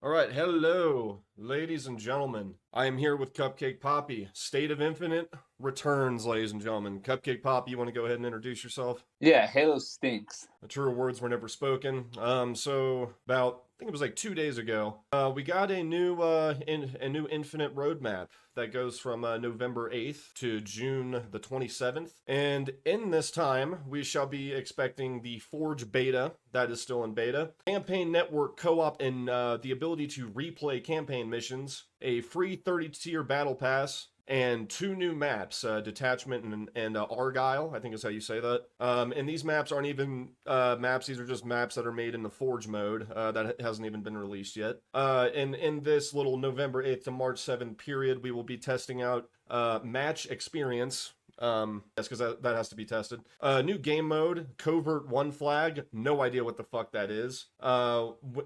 All right, hello, ladies and gentlemen. I am here with Cupcake Poppy. State of Infinite returns, ladies and gentlemen. Cupcake Poppy, you want to go ahead and introduce yourself? Yeah, Halo stinks. The truer words were never spoken. So about I think it was like 2 days ago, we got a new Infinite roadmap that goes from November 8th to June the 27th. And in this time, we shall be expecting the Forge beta that is still in beta, campaign network co-op, and the ability to replay campaign missions, a free 30-tier battle pass, and two new maps, Detachment and Argyle, I think is how you say that. And these maps aren't even maps, these are just maps that are made in the Forge mode that hasn't even been released yet. And in this little November 8th to March 7th period, we will be testing out match experience. Yes, because that has to be tested. New game mode, Covert One Flag. No idea what the fuck that is.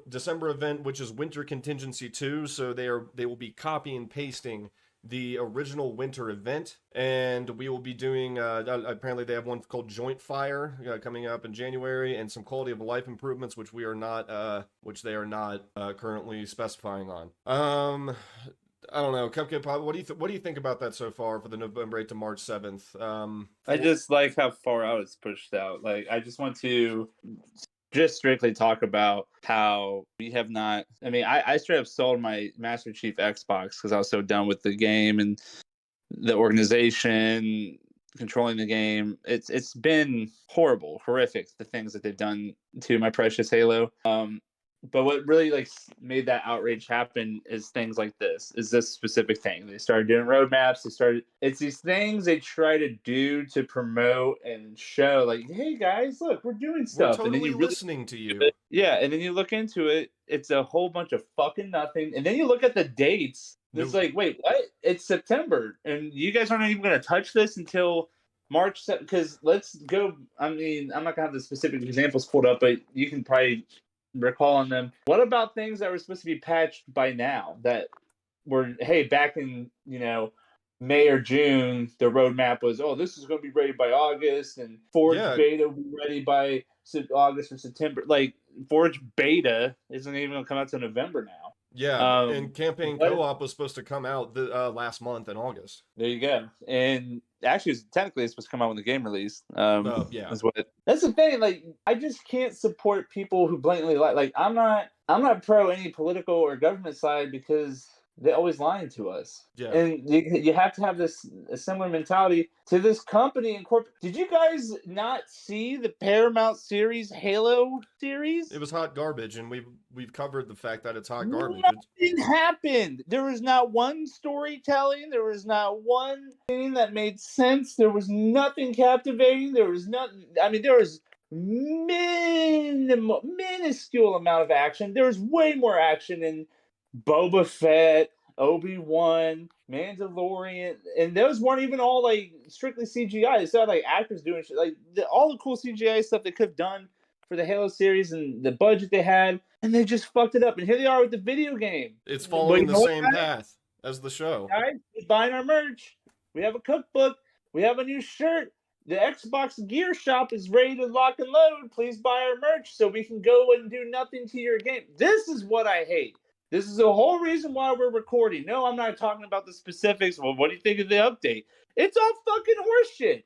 December event, which is Winter Contingency 2. So they will be copy and pasting the original winter event, and we will be doing apparently they have one called Joint Fire coming up in January, and some quality of life improvements which they are not currently specifying on. I don't know, Cupcake Pop, what do you think about that so far for the November 8th to March 7th? I just like how far out it's pushed out. Like, I just want to just strictly talk about how we have not. I mean, I straight up sold my Master Chief Xbox because I was so done with the game and the organization controlling the game. It's been horrible, horrific, the things that they've done to my precious Halo. But what really made that outrage happen is things like this specific thing. They started doing roadmaps. It's these things they try to do to promote and show, like, hey guys, look, we're doing We're stuff. And then totally you really, listening to you. yeah, and then you look into it, it's a whole bunch of fucking nothing. And then you look at the dates. It's No, like, wait, what? It's September, and you guys aren't even going to touch this until March. Because let's go. I mean, I'm not going to have the specific examples pulled up, but you can probably recalling them. What about things that were supposed to be patched by now that were, hey, back in, May or June, the roadmap was, oh, this is going to be ready by August, and Forge yeah, Beta will be ready by August or September. Like, Forge Beta isn't even going to come out to November now. yeah, and campaign What? co-op was supposed to come out the last month in August. There you go. And actually, technically, it's supposed to come out when the game released. Yeah. Is what. That's the thing. Like, I just can't support people who blatantly lie. Like, I'm not pro any political or government side because they always lying to us. Yeah. And you have to have a similar mentality to this company and corporate. Did you guys not see the Paramount series Halo series? It was hot garbage, and we've covered the fact that it's hot garbage. Nothing happened. There was not one storytelling. There was not one thing that made sense. There was nothing captivating. There was nothing. I mean, there was minuscule amount of action. There was way more action in Boba Fett, Obi-Wan, Mandalorian, and those weren't even all like strictly CGI. They still had like actors doing shit, like all the cool CGI stuff they could have done for the Halo series and the budget they had, and they just fucked it up. And here they are with the video game. It's following the same path as the show. Guys, we're buying our merch. We have a cookbook. We have a new shirt. The Xbox Gear Shop is ready to lock and load. Please buy our merch so we can go and do nothing to your game. This is what I hate. This is the whole reason why we're recording. No, I'm not talking about the specifics. Well, what do you think of the update? It's all fucking horseshit.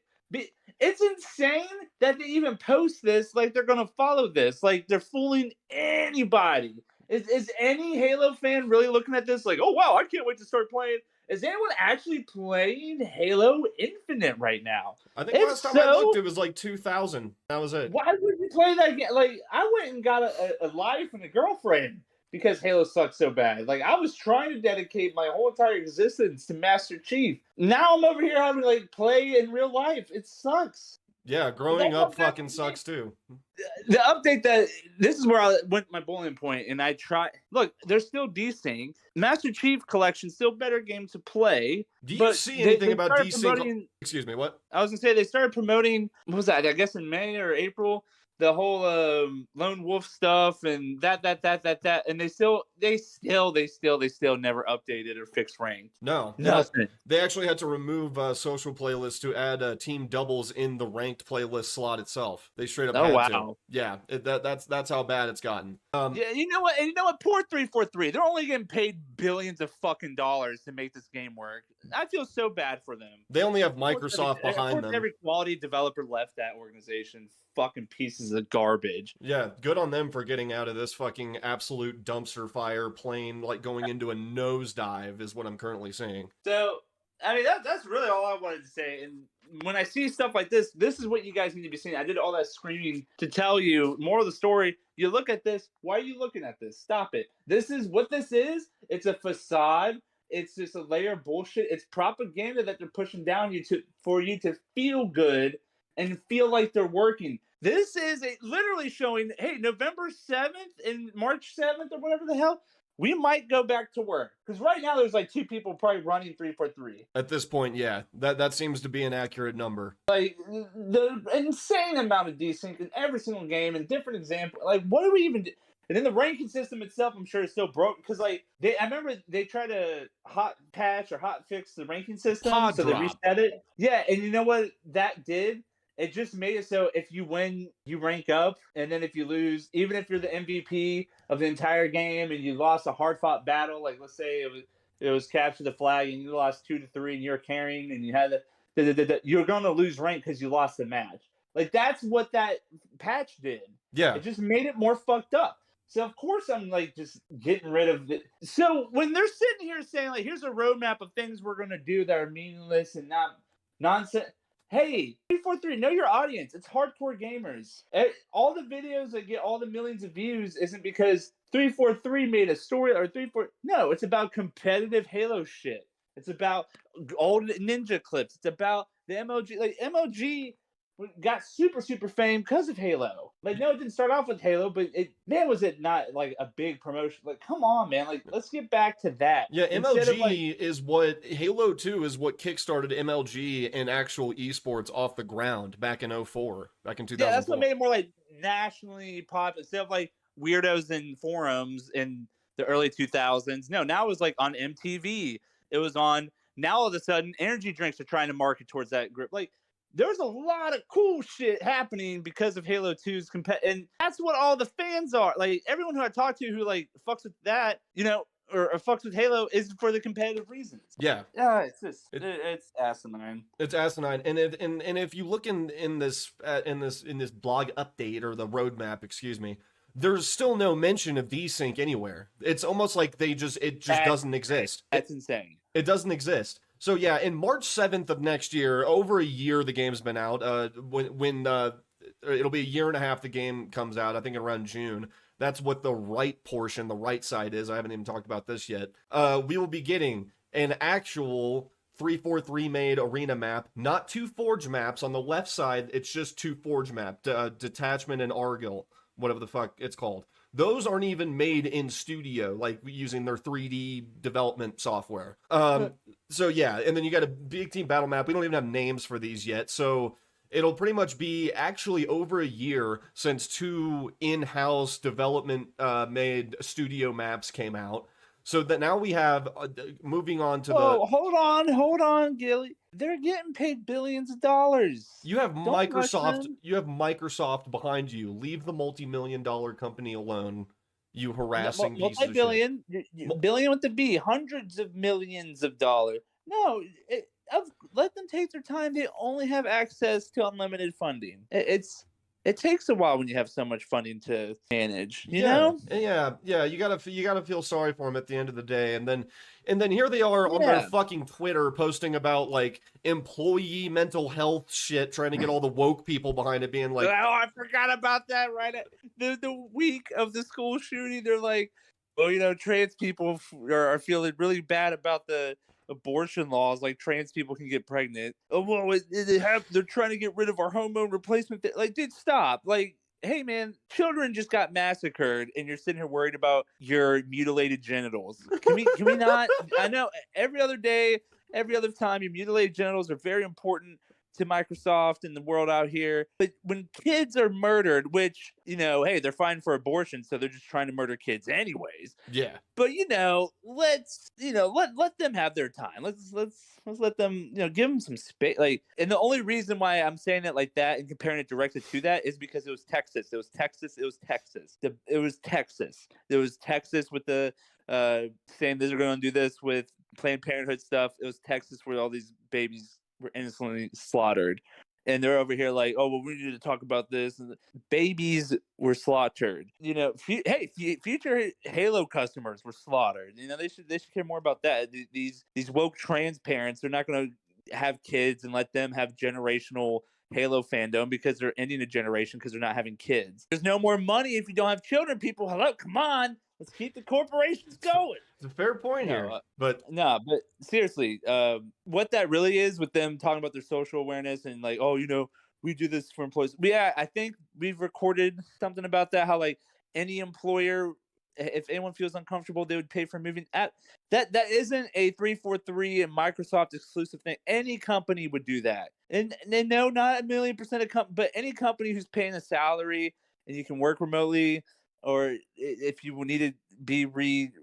It's insane that they even post this like they're going to follow this. Like, they're fooling anybody. Is any Halo fan really looking at this like, oh, wow, I can't wait to start playing? Is anyone actually playing Halo Infinite right now? I think last time I looked, it was like 2,000. That was it. Why would you play that game? Like, I went and got a life and a girlfriend because Halo sucks so bad. Like, I was trying to dedicate my whole entire existence to Master Chief. Now I'm over here having to, like, play in real life. It sucks. Yeah, growing up fucking sucks too. The update this is where I went my bowling point, and I try. Look, they're still desync. Master Chief Collection still better game to play. Do you see anything about desync? Excuse me, what? I was gonna say they started promoting. What was that? I guess in May or April. the whole lone wolf stuff and that, and they still never updated or fixed ranked. No, Nothing. they actually had to remove social playlists to add team doubles in the ranked playlist slot itself. They straight up Oh, had wow. to. Yeah, that's how bad it's gotten. Yeah, you know what? And you know what? Poor 343. They're only getting paid billions of fucking dollars to make this game work. I feel so bad for them. They only have Microsoft behind them. Every quality developer left that organization. Fucking pieces of garbage. Yeah, good on them for getting out of this fucking absolute dumpster fire plane, like going into a nosedive, is what I'm currently seeing. So, I mean, that's really all I wanted to say. And when I see stuff like this is what you guys need to be seeing. I did all that screaming to tell you more of the story. You look at this. Why are you looking at this? Stop it. This is what this is. It's a facade. It's just a layer of bullshit. It's propaganda that they're pushing down you for you to feel good and feel like they're working. This is literally showing, hey, November 7th and March 7th or whatever the hell, we might go back to work. Because right now there's like 2 people probably running 343. At this point, yeah, that seems to be an accurate number. Like, the insane amount of desync in every single game and different examples. Like, what do we even do? And then the ranking system itself, I'm sure, is still broke. Because, like, I remember they tried to hot patch or hot fix the ranking system. Pod so drop. They reset it. Yeah, and you know what that did? It just made it so if you win, you rank up. And then if you lose, even if you're the MVP of the entire game and you lost a hard-fought battle, like let's say it was capture the flag and you lost 2-3 and you're carrying and you had you're going to lose rank because you lost the match. Like, that's what that patch did. Yeah. It just made it more fucked up. So, of course, I'm, like, just getting rid of it. So, when they're sitting here saying, like, here's a roadmap of things we're going to do that are meaningless and not nonsense. Hey, 343, know your audience. It's hardcore gamers. All the videos that get all the millions of views isn't because 343 made a story or 34. No, it's about competitive Halo shit. It's about old ninja clips. It's about the MLG. Like, MLG got super fame because of Halo. Like, no, it didn't start off with Halo, but was it not like a big promotion? Like, come on, man. Like, let's get back to that. Yeah, MLG is what Halo 2 is what kickstarted MLG and actual esports off the ground back in 2004, back in 2004. Yeah, that's what made it more like nationally popular instead of like weirdos in forums in the early 2000s. No, now it was like on MTV. It was on. Now all of a sudden, energy drinks are trying to market towards that group. Like, there's a lot of cool shit happening because of Halo 2's and that's what all the fans are. Like, everyone who I talk to who like fucks with that, you know, or fucks with Halo is for the competitive reasons. Yeah. Yeah, it's just it's asinine. It's asinine. And if you look in this blog update or the roadmap, excuse me, there's still no mention of desync anywhere. It's almost like it just doesn't exist. That's insane. It doesn't exist. So yeah, in March 7th of next year, over a year the game's been out. When it'll be a year and a half the game comes out, I think around June. That's what the right portion, the right side is. I haven't even talked about this yet. We will be getting an actual 343 made arena map, not 2 Forge maps. On the left side, it's just 2 Forge map, Detachment and Argyll, whatever the fuck it's called. Those aren't even made in studio, like using their 3D development software. So yeah, and then you got a big team battle map. We don't even have names for these yet, so it'll pretty much be actually over a year since 2 in-house development made studio maps came out. So that now we have moving on to hold on, Gilly. They're getting paid billions of dollars. You have Microsoft. You have Microsoft behind you. Leave the multi-million-dollar company alone. You harassing piece of billion, billion with the B, hundreds of millions of dollars. No, let them take their time. They only have access to unlimited funding. It takes a while when you have so much funding to manage, you know? Yeah. You gotta feel sorry for them at the end of the day, and then here they are on their fucking Twitter posting about like employee mental health shit, trying to get all the woke people behind it, being like, "Oh, I forgot about that." Right at the week of the school shooting, they're like, "Well, you know, trans people are feeling really bad about the abortion laws, like trans people can get pregnant. Oh, well, they're trying to get rid of our hormone replacement. Like, dude, stop. Like, hey, man, children just got massacred, and you're sitting here worried about your mutilated genitals. Can we not? I know every other day, every other time, your mutilated genitals are very important to Microsoft and the world out here. But when kids are murdered, which, hey, they're fine for abortion, so they're just trying to murder kids anyways. Yeah. But let's let them have their time. Let's let them, give them some space. Like, and the only reason why I'm saying it like that and comparing it directly to that is because it was Texas. It was Texas. It was Texas. It was Texas. It was Texas with the saying they're going to do this with Planned Parenthood stuff. It was Texas where all these babies were innocently slaughtered. And they're over here like, oh, well, we need to talk about this. And babies were slaughtered. Future Halo customers were slaughtered. They should care more about that. These woke trans parents, they're not going to have kids and let them have generational Halo fandom because they're ending a generation because they're not having kids. There's no more money if you don't have children, people. Hello, come on. Let's keep the corporations going. It's a fair point here, but seriously, what that really is with them talking about their social awareness and like, oh, we do this for employees. Yeah, I think we've recorded something about that. How like any employer, if anyone feels uncomfortable, they would pay for moving. That isn't a 343 and Microsoft exclusive thing. Any company would do that, and no, not 1,000,000% of but any company who's paying a salary and you can work remotely. Or if you need to be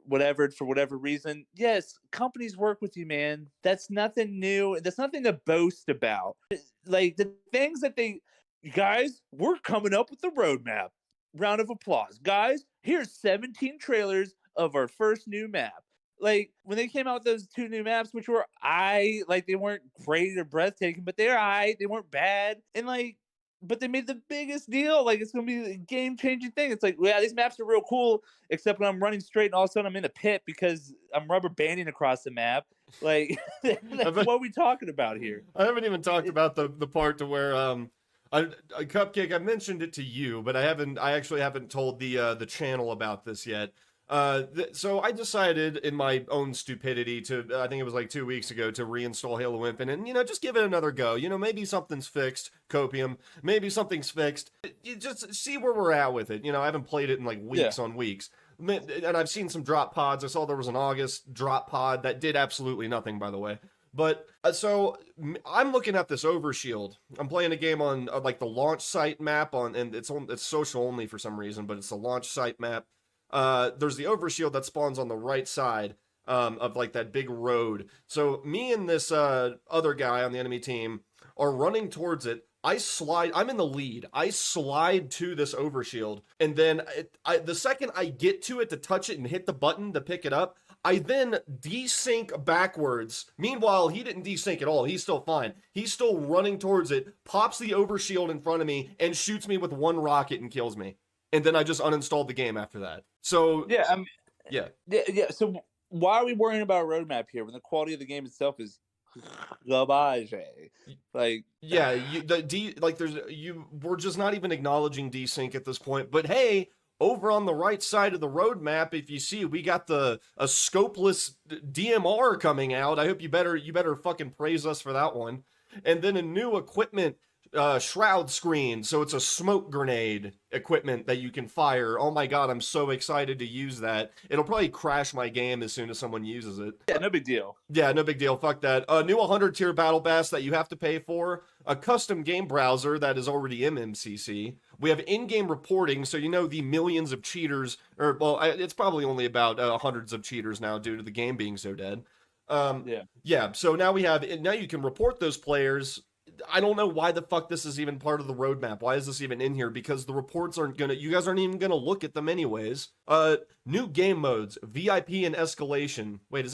whatever for whatever reason, yes, companies work with you, man. That's nothing new. That's nothing to boast about. Like the things that guys, we're coming up with the roadmap. Round of applause, guys. Here's 17 trailers of our first new map. Like when they came out with those 2 new maps, which were they weren't great or breathtaking, but they weren't bad, and but they made the biggest deal. Like, it's going to be a game-changing thing. It's like, yeah, these maps are real cool, except when I'm running straight and all of a sudden I'm in a pit because I'm rubber banding across the map. Like, that's what we talking about here. I haven't even talked about the part to where Cupcake, I mentioned it to you, but I actually haven't told the channel about this yet. So I decided in my own stupidity to, I think it was like 2 weeks ago, to reinstall Halo Infinite and, just give it another go. Maybe something's fixed, Copium. Maybe something's fixed. You just see where we're at with it. I haven't played it in like weeks on weeks. And I've seen some drop pods. I saw there was an August drop pod that did absolutely nothing, by the way. But so I'm looking at this Overshield. I'm playing a game on like the launch site map and it's social only for some reason, but it's a launch site map. There's the Overshield that spawns on the right side of like that big road. So me and this other guy on the enemy team are running towards it. I'm in the lead. I slide to this Overshield, and then the second I get to it to touch it and hit the button to pick it up, I then desync backwards. Meanwhile, he didn't desync at all. He's still fine. He's still running towards it, pops the Overshield in front of me, and shoots me with 1 rocket and kills me. And then I just uninstalled the game after that. So yeah, yeah. So why are we worrying about a roadmap here when the quality of the game itself is garbage? Like, yeah, we're just not even acknowledging desync at this point. But hey, over on the right side of the roadmap, if you see, we got a scopeless DMR coming out. I hope you better fucking praise us for that one. And then a new equipment shroud screen, so it's a smoke grenade equipment that you can fire. Oh my god, I'm so excited to use that. It'll probably crash my game as soon as someone uses it. Yeah, no big deal. Yeah, no big deal. Fuck that. A new 100 tier battle pass that you have to pay for. A custom game browser that is already MMCC. We have in-game reporting, so the millions of cheaters, it's probably only about hundreds of cheaters now due to the game being so dead. Yeah. So now you can report those players. I don't know why the fuck this is even part of the roadmap. Why is this even in here? Because the reports you guys aren't even gonna look at them anyways. New game modes, VIP and escalation. Wait,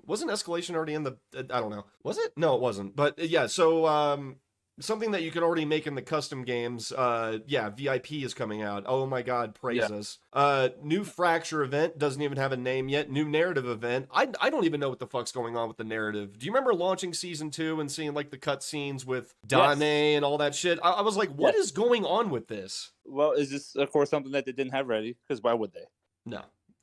wasn't escalation already in the, I don't know. Was it? No, it wasn't. But yeah, so, something that you can already make in the custom games. VIP is coming out. Oh my god, praise us. New Fracture event, doesn't even have a name yet. New narrative event. I don't even know what the fuck's going on with the narrative. Do you remember launching season 2 and seeing like the cutscenes with Dane and all that shit? I was like, what is going on with this? Well, is this of course something that they didn't have ready? Because why would they? No.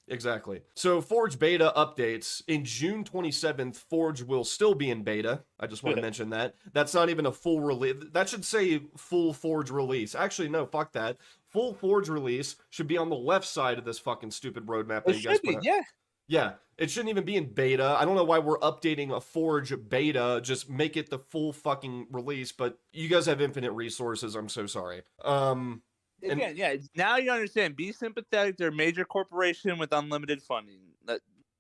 Exactly. So Forge beta updates. In June 27th, Forge will still be in beta. I just want to mention that. That's not even a full release. That should say full Forge release. Actually, no, fuck that. Full Forge release should be on the left side of this fucking stupid roadmap that you guys put out. Yeah. Yeah, it shouldn't even be in beta. I don't know why we're updating a Forge beta. Just make it the full fucking release. But you guys have infinite resources. I'm so sorry. And Again, yeah. Now you understand. Be sympathetic. They're a major corporation with unlimited funding.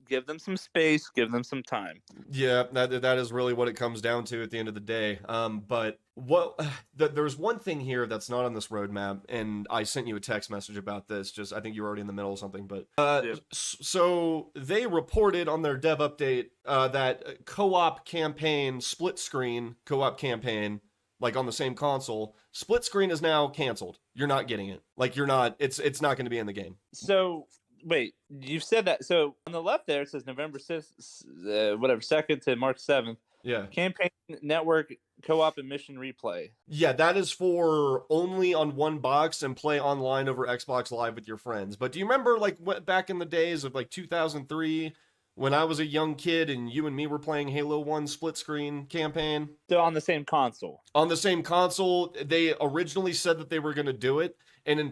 Give them some space. Give them some time. yeah, that is really what it comes down to at the end of the day. But what there's one thing here that's not on this roadmap, and I sent you a text message about this. Just I think you were already in the middle of something, but Yep. so they reported on their dev update that co-op campaign, split screen co-op campaign, like on the same console, split screen is now canceled. You're not getting it. Like you're not. It's not going to be in the game. So wait, you've said that. So on the left there it says November 6th, whatever, 2nd to March 7th. Yeah. Campaign network co-op and mission replay. Yeah, that is for only on one box and play online over Xbox Live with your friends. But do you remember like back in the days of like 2003 when I was a young kid and you and me were playing Halo 1 split screen campaign? So on the same console. On the same console, they originally said that they were going to do it, and in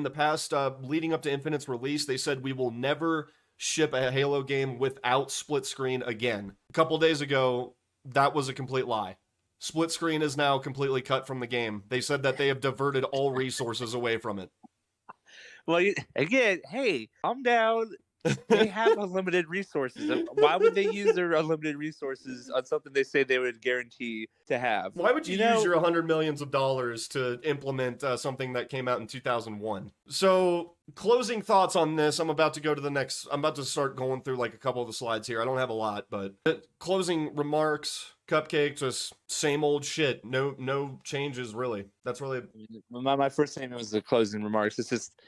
the past leading up to Infinite's release, they said we will never ship a Halo game without split screen again. A couple days ago, that was a complete lie. Split screen is now completely cut from the game. They said that they have diverted all resources away from it. Well, again, hey, I'm down. They have unlimited resources. Why would they use their unlimited resources on something they say they would guarantee to have? Why would you use your $100 million to implement something that came out in 2001? So, closing thoughts on this. I'm about to start going through like a couple of the slides here. I don't have a lot, but closing remarks. Cupcake, just same old shit. No changes really. That's really my first statement was the closing remarks. It's just,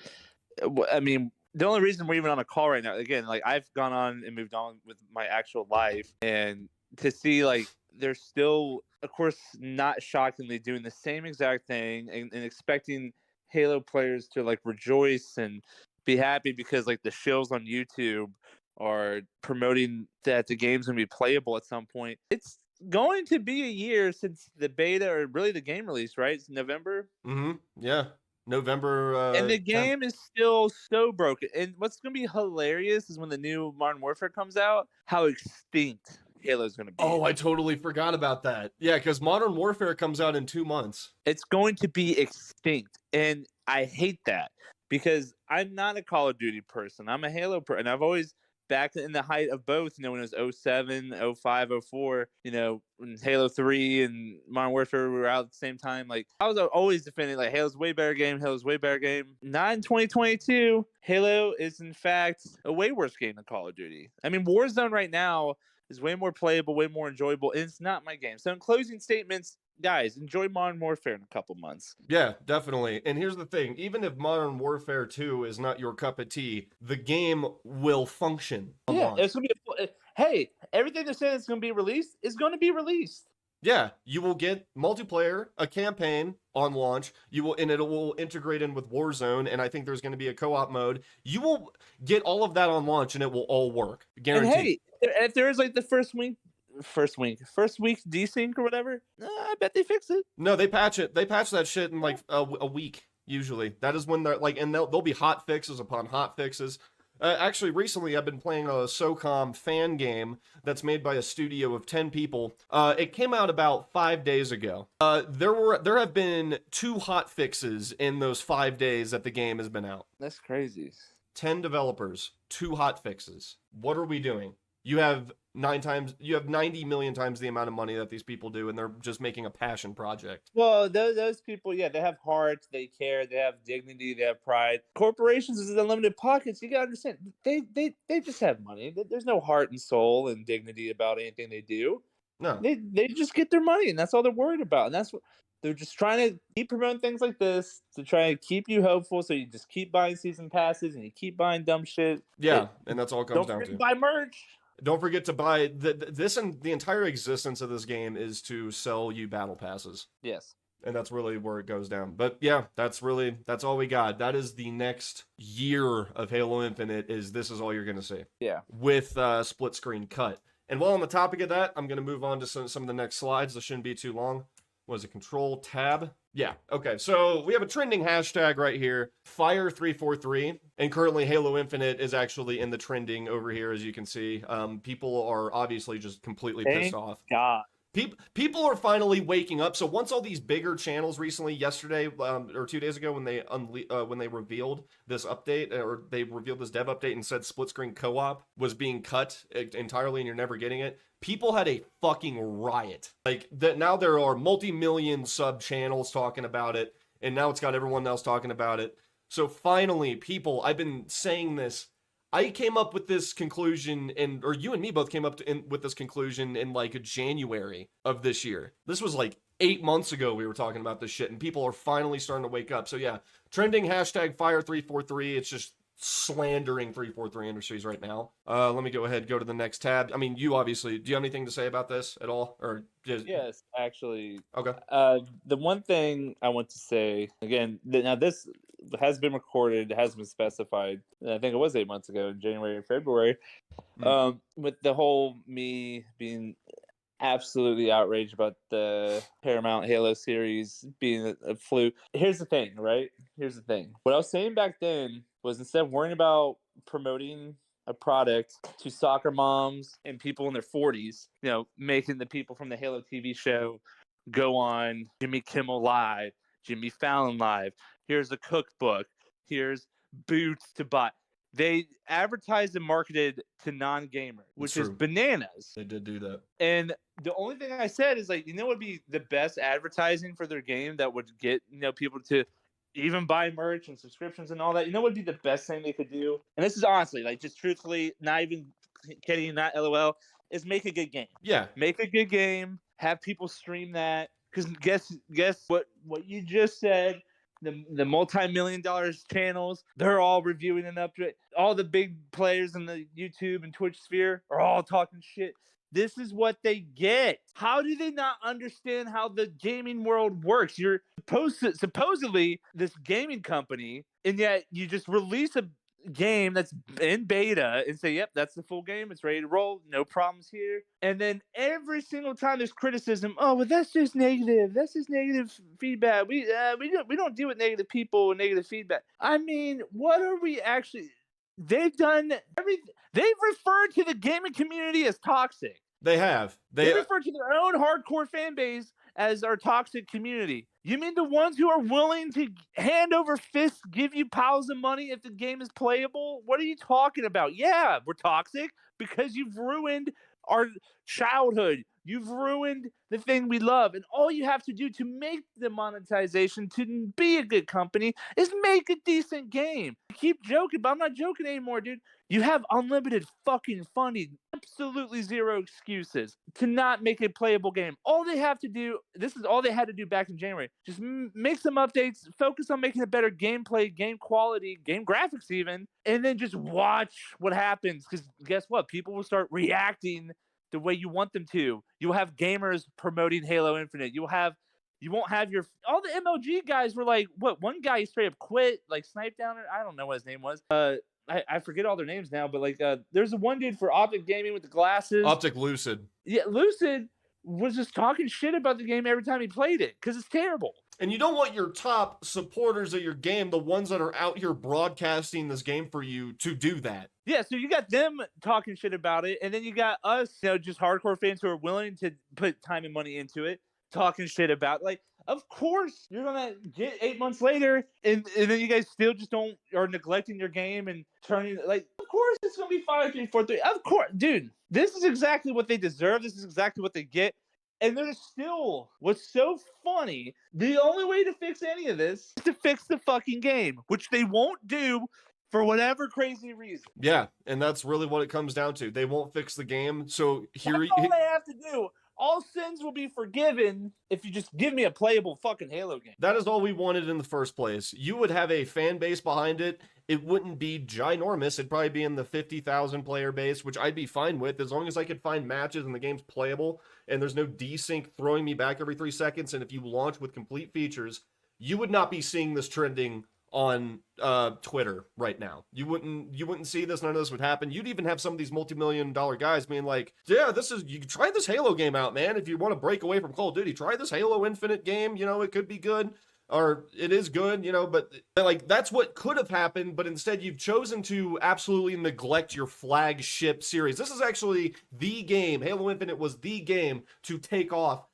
I mean, the only reason we're even on a call right now, again, like I've gone on and moved on with my actual life, and to see like they're still, of course, not shockingly doing the same exact thing and expecting Halo players to like rejoice and be happy because like the shills on YouTube are promoting that the game's gonna be playable at some point. It's going to be a year since the beta or really the game release, right? It's November. Yeah. November And the 10th. game is still so broken. And what's going to be hilarious is when the new Modern Warfare comes out, how extinct Halo's going to be. Oh, I totally forgot about that. Yeah, because Modern Warfare comes out in 2 months. It's going to be extinct. And I hate that because I'm not a Call of Duty person. I'm a Halo person. And I've always, back in the height of both, when it was 07, 05, 04, when Halo 3 and Modern Warfare were out at the same time, like I was always defending like Halo's way better game, Not in 2022. Halo is in fact a way worse game than Call of Duty. I mean, Warzone right now is way more playable, way more enjoyable, and it's not my game. So in closing statements, guys, enjoy Modern Warfare in a couple months. Yeah, definitely. And here's the thing, even if Modern Warfare 2 is not your cup of tea, the game will function. Yeah, it's gonna be hey, everything they're saying is gonna be released is gonna be released. Yeah, you will get multiplayer, a campaign on launch. It will integrate in with Warzone, and I think there's going to be a co-op mode. You will get all of that on launch, and it will all work, guaranteed. And hey, if there is like the first week desync or whatever, I bet they fix it. No, they patch it. They patch that shit in like a week usually. That is when they're like, and there'll be hot fixes upon hot fixes. Actually, recently I've been playing a SOCOM fan game that's made by a studio of 10 people. It came out about 5 days ago. There have been 2 hot fixes in those 5 days that the game has been out. That's crazy. 10 developers, 2 hot fixes. What are we doing? You have 90 million times the amount of money that these people do, and they're just making a passion project. Well, those people, yeah, they have hearts, they care, they have dignity, they have pride. Corporations with unlimited pockets, you gotta understand, they just have money. There's no heart and soul and dignity about anything they do. No, they just get their money, and that's all they're worried about, and that's what they're just trying to keep promoting things like this to try and keep you hopeful. So you just keep buying season passes and you keep buying dumb shit. Yeah, and that's all it comes down to. Don't buy merch. Don't forget to buy this, and the entire existence of this game is to sell you battle passes. Yes. And that's really where it goes down. But yeah, that's all we got. That is the next year of Halo Infinite. This is all you're gonna see. Yeah. With split screen cut. And while on the topic of that, I'm gonna move on to some of the next slides. This shouldn't be too long. Was it Control Tab? Yeah. Okay. So we have a trending hashtag right here, Fire343, and currently Halo Infinite is actually in the trending over here, as you can see. People are obviously just completely pissed Thank off. God. People are finally waking up. So once all these bigger channels recently, yesterday or 2 days ago, when they revealed this update or they revealed this dev update and said split screen co-op was being cut entirely and you're never getting it, people had a fucking riot. Like that now there are multi-million sub channels talking about it, and now it's got everyone else talking about it. So finally, people, I've been saying this. I came up with this conclusion, or you and me both came up with this conclusion in like January of this year. This was like 8 months ago we were talking about this shit, and people are finally starting to wake up. So yeah, trending hashtag Fire343. It's just slandering 343 Industries right now. Let me go ahead, go to the next tab. I mean, you obviously, do you have anything to say about this at all, or just Yes, actually. okay? The one thing I want to say again, now this has been recorded, has been specified. I think it was 8 months ago in January or February. With the whole me being absolutely outraged about the Paramount Halo series being a fluke. Here's the thing, right? Here's the thing. What I was saying back then was instead of worrying about promoting a product to soccer moms and people in their 40s, making the people from the Halo TV show go on Jimmy Kimmel Live, Jimmy Fallon Live. Here's a cookbook. Here's boots to buy. They advertised and marketed to non-gamers, which is bananas. They did do that. And the only thing I said is like, what would be the best advertising for their game that would get, people to even buy merch and subscriptions and all that? What would be the best thing they could do? And this is honestly, like, just truthfully, not even kidding, not LOL, is make a good game. Yeah. Make a good game, have people stream that. Because guess what you just said? The multi-million dollars channels, they're all reviewing an update. All the big players in the YouTube and Twitch sphere are all talking shit. This is what they get. How do they not understand how the gaming world works? You're supposedly this gaming company, and yet you just release a game that's in beta and say, yep, that's the full game, it's ready to roll, no problems here. And then every single time there's criticism, oh, well, that's just negative feedback. We don't deal with negative people and negative feedback. I mean, what are we actually? They've done everything. They've referred to the gaming community as toxic. They have. They refer to their own hardcore fan base as our toxic community. You mean the ones who are willing to hand over fists, give you piles of money if the game is playable? What are you talking about? Yeah, we're toxic because you've ruined our childhood. You've ruined the thing we love. And all you have to do to make the monetization to be a good company is make a decent game. I keep joking, but I'm not joking anymore, dude. You have unlimited fucking funding. Absolutely zero excuses to not make a playable game. All they have to do, this is all they had to do back in January. Just make some updates, focus on making a better gameplay, game quality, game graphics even, and then just watch what happens. Because guess what? People will start reacting the way you want them to. You'll have gamers promoting Halo Infinite. You won't have all the MLG guys were like, what? One guy straight up quit, like Snipe Downer. I don't know what his name was. I forget all their names now, but like there's a one dude for Optic Gaming with the glasses. Optic Lucid. Yeah, Lucid was just talking shit about the game every time he played it because it's terrible. And you don't want your top supporters of your game, the ones that are out here broadcasting this game for you, to do that. Yeah, so you got them talking shit about it, and then you got us, just hardcore fans who are willing to put time and money into it, talking shit about, like, of course you're gonna get 8 months later, and then you guys still just are neglecting your game and turning, like, of course it's gonna be 5-3-4-3. Of course, dude, this is exactly what they deserve. This is exactly what they get. And there's still, what's so funny, the only way to fix any of this is to fix the fucking game, which they won't do for whatever crazy reason. Yeah, and that's really what it comes down to. They won't fix the game, so That's all they have to do. All sins will be forgiven if you just give me a playable fucking Halo game. That is all we wanted in the first place. You would have a fan base behind it. It wouldn't be ginormous. It'd probably be in the 50,000 player base, which I'd be fine with as long as I could find matches and the game's playable and there's no desync throwing me back every 3 seconds. And if you launch with complete features, you would not be seeing this trending on Twitter right now. You wouldn't see this. None of this would happen. You'd even have some of these multi-million-dollar guys being like, "Yeah, you can try this Halo game out, man. If you want to break away from Call of Duty, try this Halo Infinite game. You know, it could be good." Or it is good, you know, but like that's what could have happened, but instead you've chosen to absolutely neglect your flagship series. This is actually the game. Halo Infinite was the game to take off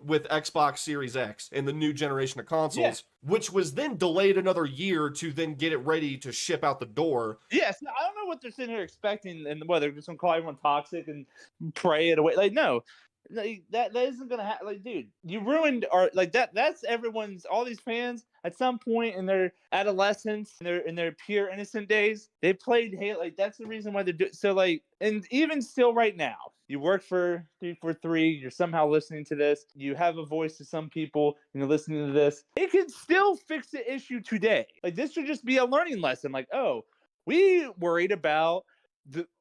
with Xbox Series X and the new generation of consoles, which was then delayed another year to then get it ready to ship out the door. Yes, I don't know what they're sitting here expecting, and whether they're just gonna call everyone toxic and pray it away. Like, no, that isn't gonna happen. Like, dude, you ruined our like that. That's everyone's. All these fans at some point in their adolescence, in their pure innocent days, they played Halo. Like, that's the reason why they're doing. So, like, and even still, right now, you work for 343. You're somehow listening to this. You have a voice to some people, and you're listening to this. It could still fix the issue today. Like, this should just be a learning lesson. Like, oh, we worried about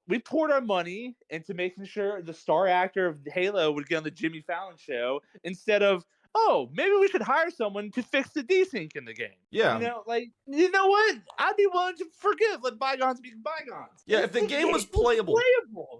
we poured our money into making sure the star actor of Halo would get on the Jimmy Fallon show instead of, oh, maybe we should hire someone to fix the desync in the game. Yeah. You know, like, you know what? I'd be willing to forgive, let bygones be bygones. Yeah, if the game was playable.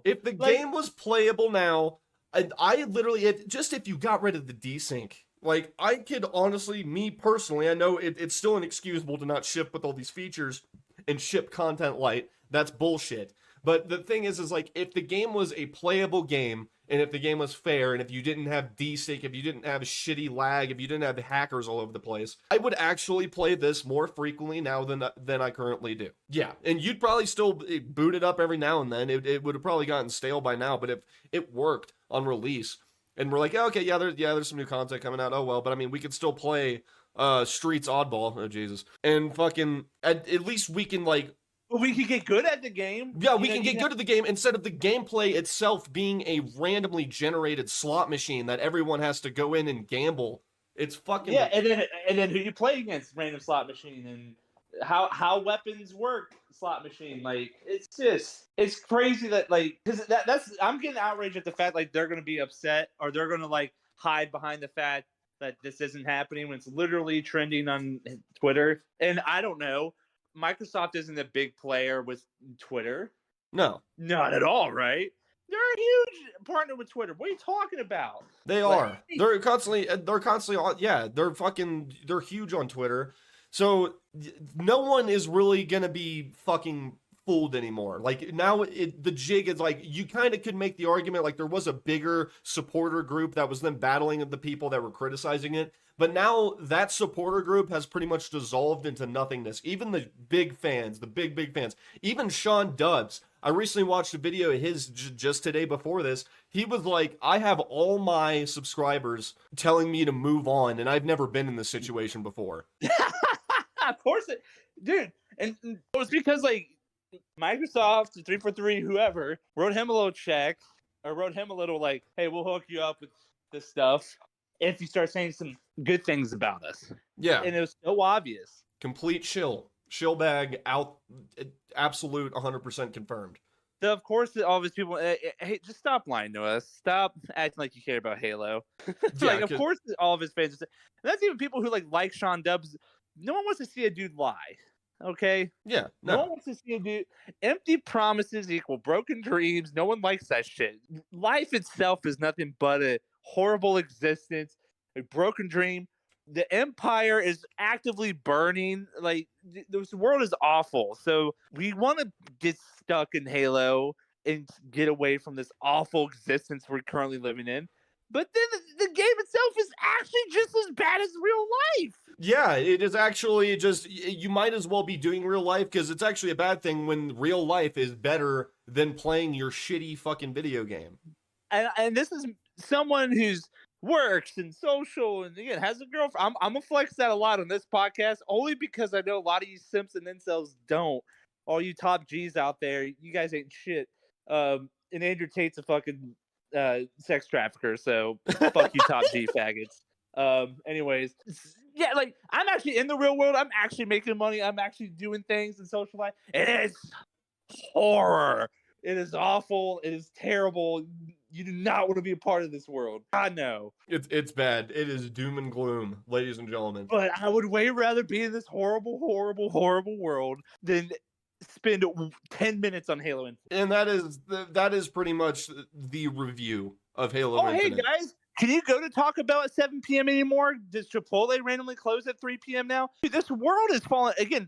If the game was playable now, I literally, if you got rid of the desync, like, I could honestly, me personally, I know it's still inexcusable to not ship with all these features and ship content light. That's bullshit. But the thing is like, if the game was a playable game, and if the game was fair, and if you didn't have desync, if you didn't have shitty lag, if you didn't have hackers all over the place, I would actually play this more frequently now than I currently do. Yeah, and you'd probably still boot it up every now and then. It would have probably gotten stale by now, but if it worked on release, and we're like, oh, okay, there's some new content coming out. Oh well, but I mean, we could still play Streets Oddball. Oh Jesus, and fucking at least we can like. We can get good at the game. Yeah, we can get good at the game instead of the gameplay itself being a randomly generated slot machine that everyone has to go in and gamble. It's fucking and then who you play against, random slot machine, and how weapons work, slot machine. Like, it's crazy that, like, because that's I'm getting outraged at the fact, like, they're gonna be upset or they're gonna like hide behind the fact that this isn't happening when it's literally trending on Twitter. And I don't know. Microsoft isn't a big player with Twitter. No. Not at all, right? They're a huge partner with Twitter. What are you talking about? They are. They're constantly yeah, they're huge on Twitter. So no one is really going to be fucking fooled anymore. Like, now the jig is like, you kind of could make the argument like there was a bigger supporter group that was then battling the people that were criticizing it. But now that supporter group has pretty much dissolved into nothingness. Even the big fans, even Sean Dubs. I recently watched a video of his just today before this. He was like, I have all my subscribers telling me to move on, and I've never been in this situation before. Of course, dude. And it was because, like, Microsoft, 343, whoever, wrote him a little check, or wrote him a little, like, hey, we'll hook you up with this stuff if you start saying some good things about us. Yeah. And it was so obvious. Complete shill bag out, absolute 100% confirmed. So, of course, all of his people, hey, just stop lying to us. Stop acting like you care about Halo. Like, of course, all of his fans, and that's even people who like Sean Dubs. No one wants to see a dude lie. Okay? Yeah. No one wants to see a dude. Empty promises equal broken dreams. No one likes that shit. Life itself is nothing but a horrible existence, a broken dream. The empire is actively burning. Like, this world is awful. So we want to get stuck in Halo and get away from this awful existence we're currently living in. But then the game itself is actually just as bad as real life. Yeah, it is actually just, you might as well be doing real life, because it's actually a bad thing when real life is better than playing your shitty fucking video game. And this is someone who's works and social and, again, has a girlfriend. I'm gonna flex that a lot on this podcast, only because I know a lot of you simps and incels don't. All you top G's out there, you guys ain't shit. And Andrew Tate's a fucking sex trafficker, so fuck you, top G faggots. Anyways, yeah, like, I'm actually in the real world. I'm actually making money. I'm actually doing things in social life. It is horror. It is awful. It is terrible. You do not want to be a part of this world. God, no. It's bad. It is doom and gloom, ladies and gentlemen. But I would way rather be in this horrible, horrible, horrible world than spend 10 minutes on Halo Infinite. And that is pretty much the review of Halo Infinite. Hey guys, can you go to Taco Bell at 7 p.m. anymore? Does Chipotle randomly close at 3 p.m. now? Dude, this world is falling. Again,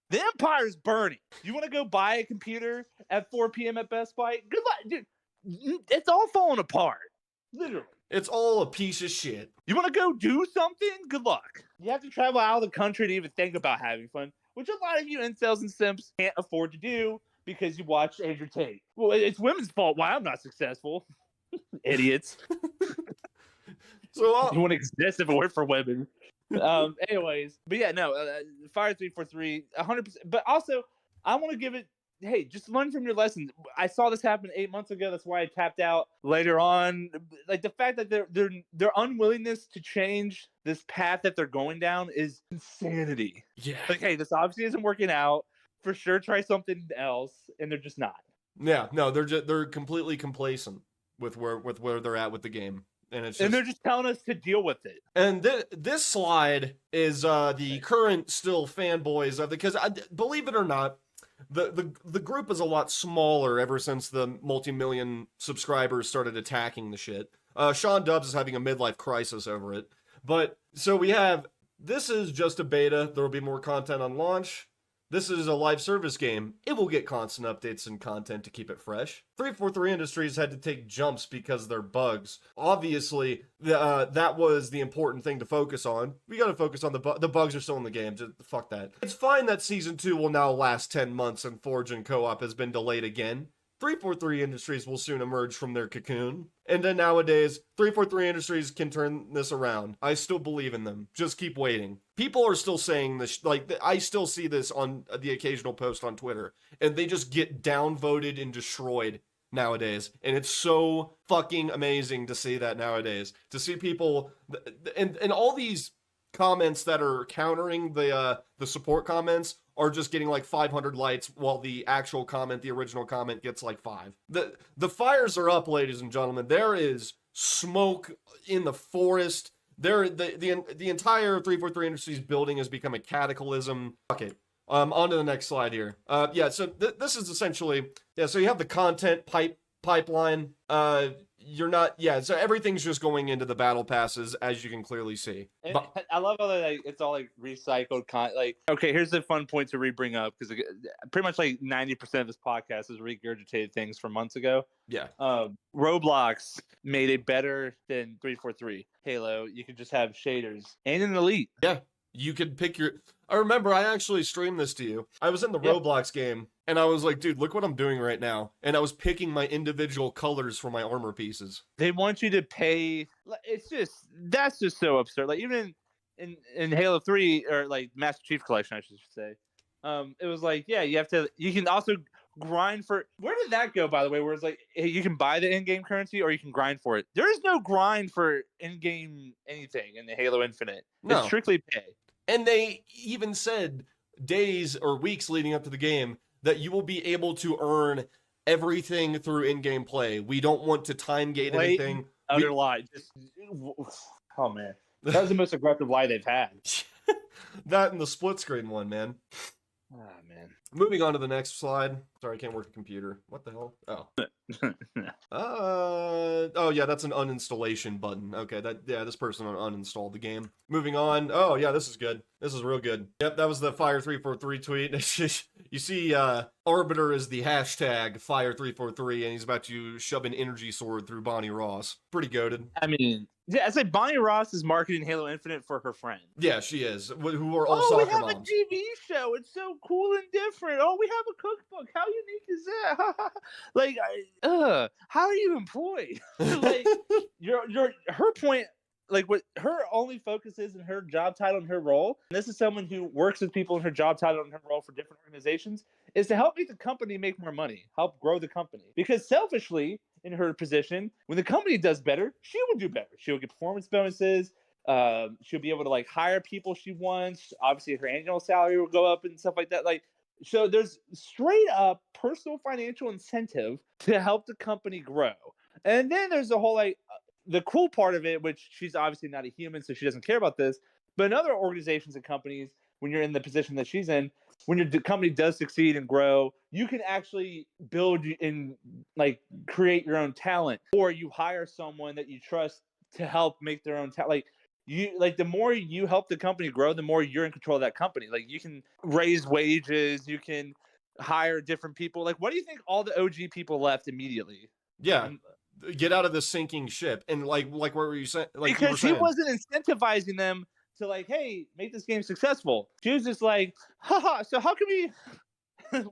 the empire is burning. You want to go buy a computer at 4 p.m. at Best Buy? Good luck, dude. It's all falling apart. Literally. It's all a piece of shit. You want to go do something? Good luck. You have to travel out of the country to even think about having fun, which a lot of you incels and simps can't afford to do because you watch Andrew Tate. Well, it's women's fault why I'm not successful. Idiots. So you wouldn't exist if it weren't for women. Anyways, but yeah, no, Fire 343, 100%. But also, I want to give it. Hey, just learn from your lessons. I saw this happen 8 months ago. That's why I tapped out later on. Like the fact that their unwillingness to change this path that they're going down is insanity. Yeah. Like, hey, this obviously isn't working out. For sure, try something else, and they're just not. Yeah, no, they're completely complacent with where they're at with the game. And they're just telling us to deal with it. And this slide is the current still fanboys of because believe it or not, the group is a lot smaller ever since the multi-million subscribers started attacking the shit. Sean Dubs is having a midlife crisis over it. But so this is just a beta. There will be more content on launch. This is a live service game. It will get constant updates and content to keep it fresh. 343 Industries had to take jumps because they're bugs. Obviously, that was the important thing to focus on. We got to focus on the bugs are still in the game. Just fuck that. It's fine that Season 2 will now last 10 months and Forge and Co-op has been delayed again. 343 Industries will soon emerge from their cocoon. And then nowadays, 343 Industries can turn this around. I still believe in them. Just keep waiting. People are still saying this, like, I still see this on the occasional post on Twitter, and they just get downvoted and destroyed nowadays. And it's so fucking amazing to see that nowadays. To see people, and all these comments that are countering the support comments are just getting like 500 likes, while the actual comment, the original comment, gets like 5. The fires are up, ladies and gentlemen. There is smoke in the forest. The entire 343 Industries building has become a cataclysm. Fuck it. On to the next slide here. So this is essentially, so you have the content pipeline. So everything's just going into the battle passes, as you can clearly see. But I love how it's all like recycled content. Like, okay, here's the fun point to bring up, because pretty much like 90% of this podcast is regurgitated things from months ago. Yeah. Roblox made it better than 343. Halo, you could just have shaders and an elite. Yeah. You could pick I remember I actually streamed this to you. I was in the Roblox game, and I was like, dude, look what I'm doing right now. And I was picking my individual colors for my armor pieces. They want you to pay. That's just so absurd. Like, even in Halo 3, or like Master Chief Collection, I should say, it was like, yeah, you can also grind for. Where did that go, by the way? Where it's like, hey, you can buy the in-game currency or you can grind for it. There is no grind for in-game anything in the Halo Infinite. No. It's strictly pay. And they even said days or weeks leading up to the game that you will be able to earn everything through in-game play. We don't want to time gate anything. Utter lie. Oh man, that was the most aggressive lie they've had. That and the split screen one, man. Ah, man. Moving on to the next slide. Sorry, I can't work a computer. What the hell? Oh. Yeah, that's an uninstallation button. Okay, this person uninstalled the game. Moving on. Oh, yeah, this is good. This is real good. Yep, that was the Fire343 tweet. You see, Arbiter is the hashtag Fire343, and he's about to shove an energy sword through Bonnie Ross. Pretty goated. I mean, yeah, I say Bonnie Ross is marketing Halo Infinite for her friend. Yeah, she is. Who are all soccer moms. We have a TV show. It's so cool and different. Oh, we have a cookbook. How unique is that? Like, how are you employed? Like, her point. Like, what her only focus is in her job title and her role, and this is someone who works with people in her job title and her role for different organizations, is to help make the company make more money, help grow the company. Because selfishly, in her position, when the company does better, she will do better. She'll get performance bonuses. She'll be able to like hire people she wants. Obviously, her annual salary will go up and stuff like that. Like, so there's straight up personal financial incentive to help the company grow. And then there's the whole like the cool part of it, which she's obviously not a human, so she doesn't care about this. But in other organizations and companies, when you're in the position that she's in, when your company does succeed and grow, you can actually build and like create your own talent, or you hire someone that you trust to help make their own talent. Like you, like the more you help the company grow, the more you're in control of that company. Like you can raise wages, you can hire different people. Like, what do you think all the OG people left immediately? Yeah. Get out of the sinking ship. And like what were you saying? Like you were Because he saying. wasn't incentivizing them to like, hey, make this game successful. She was just like, haha, so how can we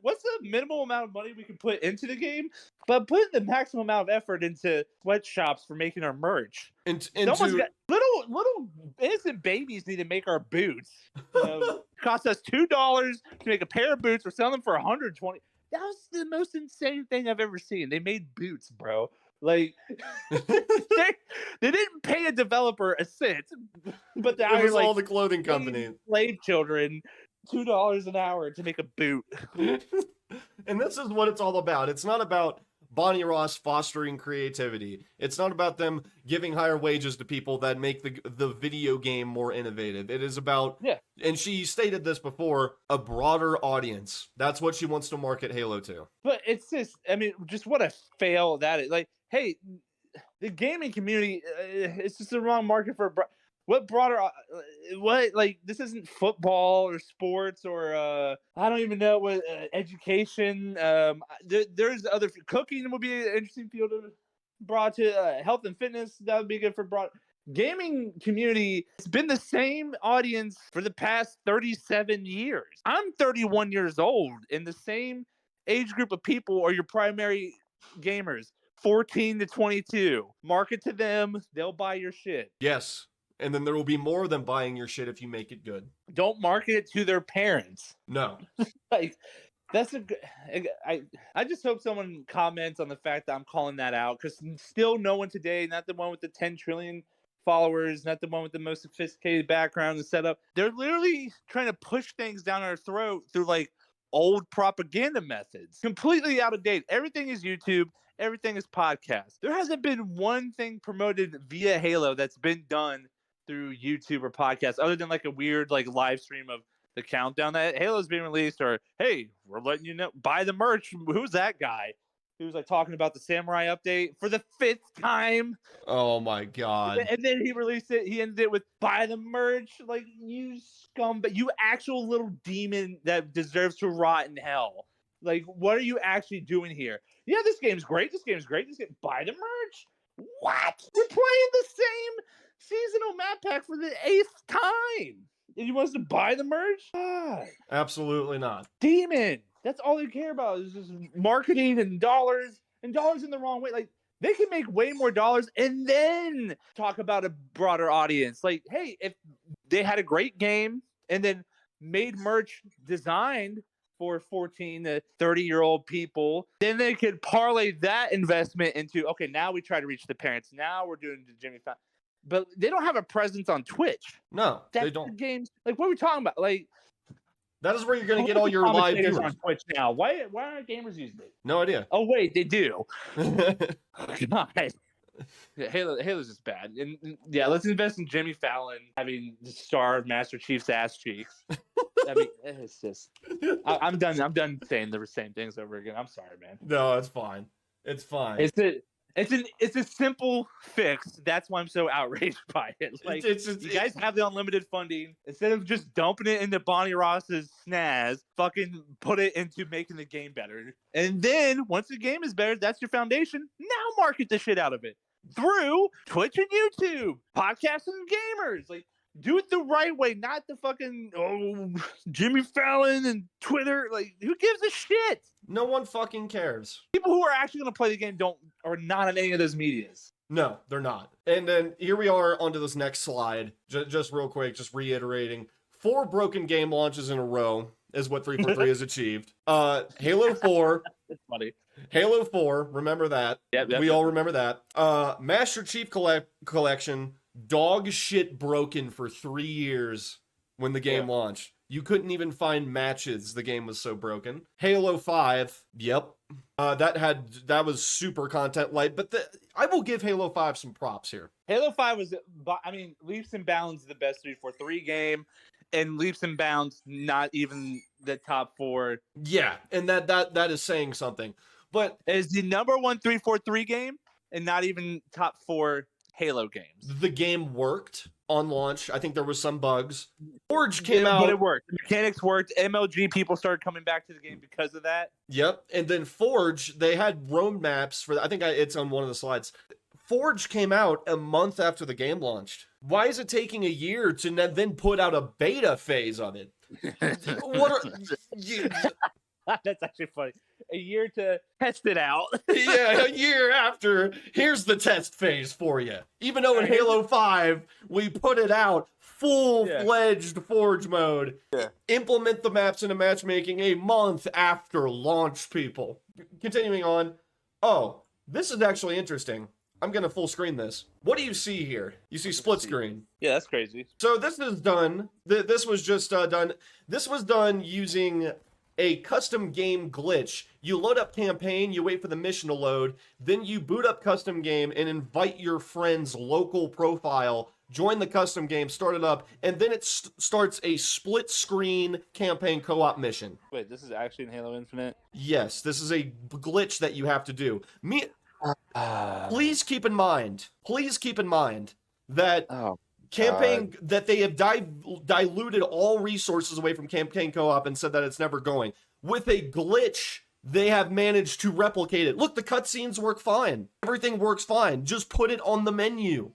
what's the minimal amount of money we can put into the game, but put the maximum amount of effort into sweatshops for making our merch. Someone's got little innocent babies need to make our boots. You know, cost us $2 to make a pair of boots. We're selling them for 120. That was the most insane thing I've ever seen. They made boots, bro. Like they didn't pay a developer a cent, but they it was like all the clothing company. Slave children $2 an hour to make a boot. And this is what it's all about. It's not about Bonnie Ross fostering creativity. It's not about them giving higher wages to people that make the video game more innovative. It is about, and she stated this before, a broader audience. That's what she wants to market Halo to. But it's just, I mean, just what a fail that is. Like, hey, the gaming community, it's just the wrong market for what broader, what, like, this isn't football or sports or, I don't even know what, education. There's other, cooking would be an interesting field to brought to health and fitness. That would be good for broad. Gaming community, it's been the same audience for the past 37 years. I'm 31 years old, and the same age group of people are your primary gamers, 14 to 22. Market to them, they'll buy your shit. Yes. And then there will be more of them buying your shit if you make it good. Don't market it to their parents. No. Like, that's a good. I just hope someone comments on the fact that I'm calling that out, because still no one today, not the one with the 10 trillion followers, not the one with the most sophisticated background and setup. They're literally trying to push things down our throat through like old propaganda methods, completely out of date. Everything is YouTube. Everything is podcast. There hasn't been one thing promoted via Halo that's been done through YouTube or podcast, other than like a weird like live stream of the countdown that Halo's being released, or hey, we're letting you know, buy the merch. Who's that guy who was like talking about the Samurai update for the 5th time? Oh my god. And then he released it, he ended it with buy the merch. Like, you scumbag, you actual little demon that deserves to rot in hell. Like, what are you actually doing here? Yeah, this game's great. This game's great. Buy the merch. What? We're playing the same seasonal map pack for the 8th time. And he wants to buy the merch? God. Absolutely not. Demon. That's all they care about is just marketing and dollars in the wrong way. Like, they can make way more dollars and then talk about a broader audience. Like, hey, if they had a great game and then made merch designed for 14 to 30-year-old people, then they could parlay that investment into, okay, now we try to reach the parents. Now we're doing the Jimmy Fallon. But they don't have a presence on Twitch. No, they don't. Games, like, what are we talking about? Like, that is where you're going to get all your live viewers on Twitch now. Why aren't gamers using it? No idea. Oh wait, they do. God, Halo's just bad. And yeah, let's invest in Jimmy Fallon having the star of Master Chief's ass cheeks. I mean, it's just. I'm done. I'm done saying the same things over again. I'm sorry, man. No, it's fine. It's fine. It's a simple fix. That's why I'm so outraged by it. Like, you guys have the unlimited funding. Instead of just dumping it into Bonnie Ross's snaz, fucking put it into making the game better. And then once the game is better, that's your foundation. Now market the shit out of it through Twitch and YouTube, podcasts and gamers. Like, do it the right way, not the fucking Jimmy Fallon and Twitter. Like, who gives a shit? No one fucking cares. People who are actually going to play the game are not on any of those medias. No, they're not. And then here we are onto this next slide. Just real quick, just reiterating. 4 broken game launches in a row is what 343 has achieved. Halo 4. It's funny. Halo 4, remember that. Yep. We all remember that. Master Chief Collection, dog shit broken for 3 years when the game launched. You couldn't even find matches. The game was so broken. Halo 5, yep. That was super content light, but I will give Halo 5 some props here. Halo 5 was, I mean, leaps and bounds the best 343 game, and leaps and bounds not even the top 4. Yeah, and that is saying something. But is the number 1 343 game and not even top 4 Halo games. The game worked on launch. I think there was some bugs. Forge came out, but it worked. The mechanics worked. MLG people started coming back to the game because of that. Yep, and then Forge, they had roadmaps for. I think it's on one of the slides. Forge came out a month after the game launched. Why is it taking a year to then put out a beta phase of it? What are you? That's actually funny. A year to test it out. Yeah, a year after, here's the test phase for you. Even though in Halo 5, we put it out full-fledged Forge mode. Yeah. Implement the maps into matchmaking a month after launch, people. Continuing on. Oh, this is actually interesting. I'm going to full screen this. What do you see here? You see split screen. Yeah, that's crazy. So this is done. This was just done. This was done using a custom game glitch. You load up campaign, you wait for the mission to load, then you boot up custom game and invite your friend's local profile, join the custom game, start it up, and then it starts a split screen campaign co-op mission. Wait, this is actually in Halo Infinite? Yes, this is a glitch that you have to do. Please keep in mind that campaign that they have diluted all resources away from campaign co-op and said that it's never going. With a glitch, they have managed to replicate it. Look, the cutscenes work fine. Everything works fine. Just put it on the menu.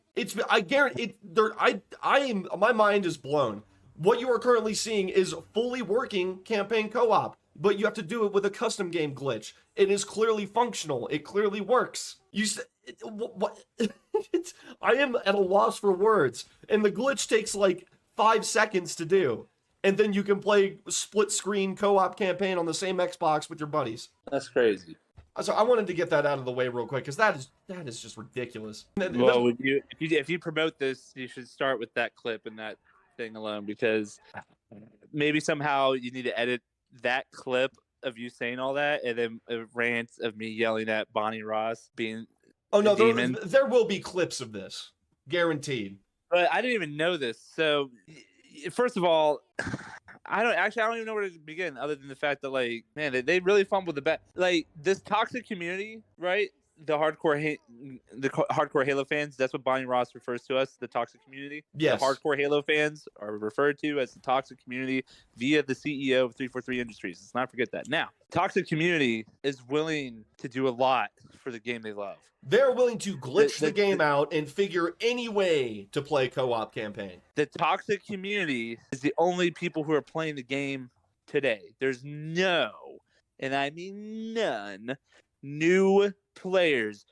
I guarantee my mind is blown. What you are currently seeing is fully working campaign co-op, but you have to do it with a custom game glitch. It is clearly functional. It clearly works. What? I am at a loss for words. And the glitch takes like 5 seconds to do. And then you can play split screen co-op campaign on the same Xbox with your buddies. That's crazy. So I wanted to get that out of the way real quick because that is just ridiculous. Well, if you promote this, you should start with that clip and that thing alone, because maybe somehow you need to edit that clip of you saying all that and then a rant of me yelling at Bonnie Ross being there will be clips of this, guaranteed. But I didn't even know this. So first of all, I don't even know where to begin other than the fact that, like, man, they really fumbled the bat. Like, this toxic community, right? The hardcore Halo fans, that's what Bonnie Ross refers to us, the toxic community. Yes. The hardcore Halo fans are referred to as the toxic community via the CEO of 343 Industries. Let's not forget that. Now, toxic community is willing to do a lot for the game they love. They're willing to glitch the game out and figure any way to play co-op campaign. The toxic community is the only people who are playing the game today. There's no, and I mean none, new players.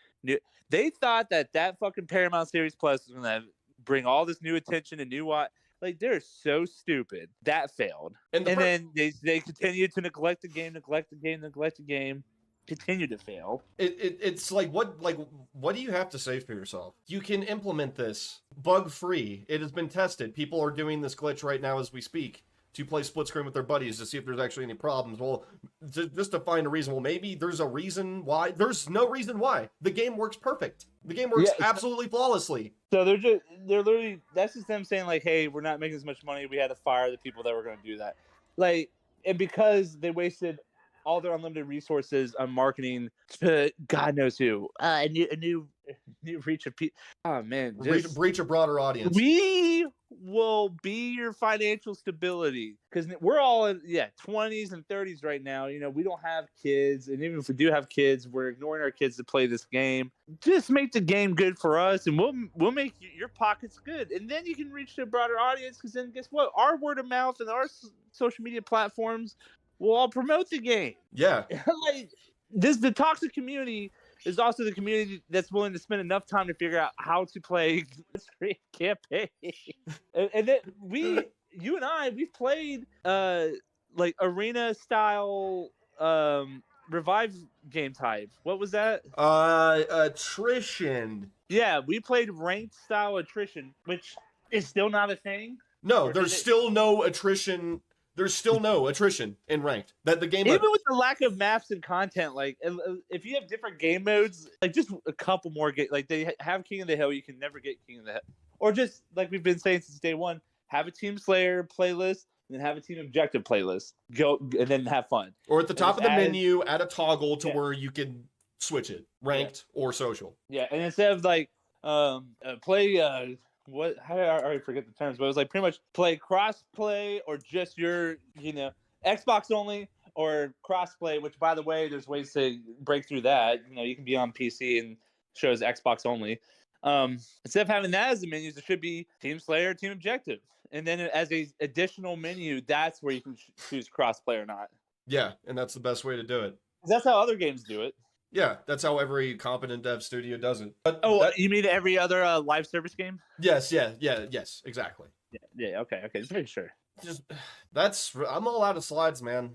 They thought that fucking Paramount Series Plus was gonna bring all this new attention and new like, they're so stupid. That failed. And then they continued to neglect the game, continue to fail. It's like what do you have to say for yourself? You can implement this bug free. It has been tested. People are doing this glitch right now as we speak to play split screen with their buddies to see if there's actually any problems. Well, just to find a reason. Well, maybe there's a reason why. There's no reason why. The game works perfect. The game works absolutely flawlessly. So they're literally, that's just them saying, like, hey, we're not making as much money. We had to fire the people that were going to do that. Like, and because they wasted all their unlimited resources on marketing to God knows who, a new reach of people. Oh man, reach a broader audience. We will be your financial stability, because we're all in 20s and 30s right now. You know, we don't have kids, and even if we do have kids, we're ignoring our kids to play this game. Just make the game good for us, and we'll make your pockets good, and then you can reach a broader audience. Because then, guess what? Our word of mouth and our social media platforms will all promote the game. Yeah. Like, the toxic community is also the community that's willing to spend enough time to figure out how to play screen campaign. And then you and I, we've played like arena style revive game type. What was that? Attrition. Yeah, we played ranked style attrition, which is still not a thing. No, there's still no attrition. there's still no attrition in ranked. That the game, Even with the lack of maps and content, like if you have different game modes, like just a couple more like they have King of the Hill, you can never get King of the Hill, or just like we've been saying since day one, have a Team Slayer playlist and then have a Team Objective playlist. Go and then have fun. or at the top of the add- menu, add a toggle to Yeah. where you can switch it, ranked or social. Yeah, and instead of like play what how did I already forget the terms, but it was like pretty much play cross play or just your Xbox only or cross play, which by the way, there's ways to break through that. You can be on PC and shows Xbox only. Instead of having that as the menus, it should be Team Slayer, Team Objective. And then as a additional menu, that's where you can choose cross play or not. Yeah, and that's the best way to do it. 'Cause that's how other games do it. Yeah, that's how every competent dev studio does it. But Oh, you mean every other live service game? yes, exactly. Yeah, okay, just making sure. Just I'm all out of slides, man.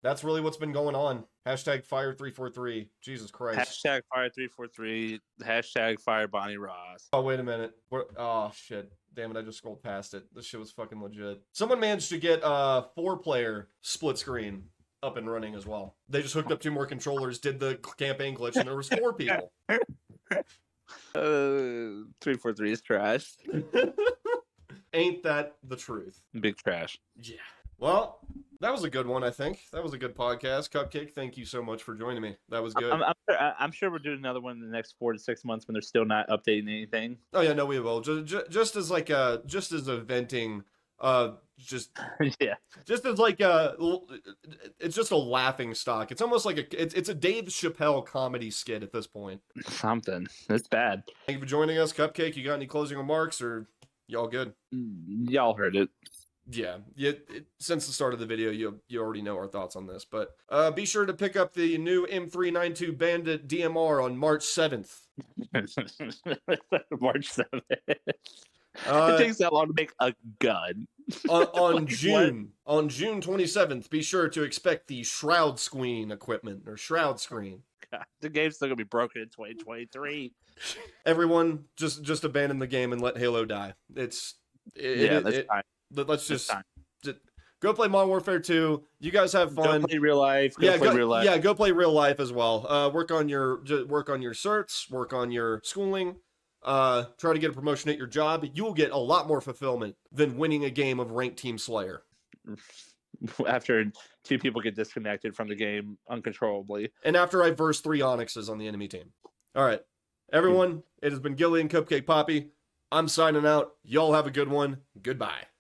That's really what's been going on. Hashtag fire343. Jesus Christ. Hashtag fire343. Hashtag fire Bonnie Ross. Oh, wait a minute. Oh, shit. Damn it, I just scrolled past it. This shit was fucking legit. Someone managed to get a 4-player split screen up and running as well. They just hooked up 2 more controllers, did the campaign glitch, and there was 4 people. 343 is trash. Ain't that the truth? Big trash. Yeah. Well, that was a good one, I think. That was a good podcast. Cupcake, thank you so much for joining me. That was good. I'm sure we're doing another one in the next 4 to 6 months when they're still not updating anything. Oh yeah, no, we will. Just as like just as a venting, just Yeah. just as like it's just a laughing stock. It's almost like it's a Dave Chappelle comedy skit at this point. Something. It's bad. Thank you for joining us, Cupcake. You got any closing remarks, or y'all good? Y'all heard it. Yeah, since the start of the video, you already know our thoughts on this. But be sure to pick up the new M392 Bandit DMR on March 7th. March 7th. It takes that long to make a gun. on June 27th, be sure to expect the Shroud Screen equipment, or Shroud Screen. God, the game's still gonna be broken in 2023. Everyone, just abandon the game and let Halo die. Let's just go play Modern Warfare 2. You guys have fun. Go play real life. Go play real life. Yeah, go play real life as well. Work on your certs. Work on your schooling. Try to get a promotion at your job. You will get a lot more fulfillment than winning a game of ranked Team Slayer. After 2 people get disconnected from the game uncontrollably. And after I verse 3 Onyxes on the enemy team. All right. Everyone, it has been Gilly and Cupcake Poppy. I'm signing out. Y'all have a good one. Goodbye.